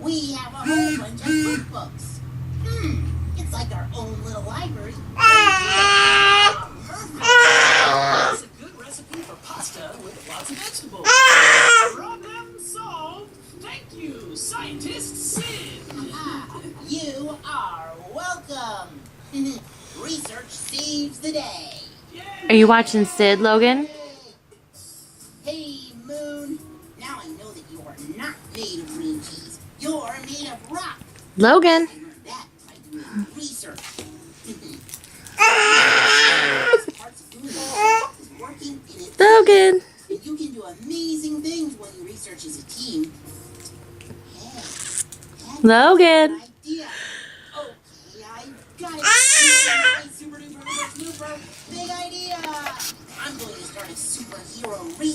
We have a whole bunch of cookbooks. It's like our own little library. It's a good recipe for pasta with lots of vegetables. Problem solved. Thank you, Scientist Sid. You are welcome. Research saves the day. Are you watching Sid, Logan? Hey, Moon. Now I know that you are not made of green cheese. You're made of rock. Logan. I learned that by doing research. Parts of food is working in it. Logan. And you can do amazing things when you research as a team. Hey, Logan. idea. Okay, I got it. Super duper, super, big idea. I'm going to start a superhero research.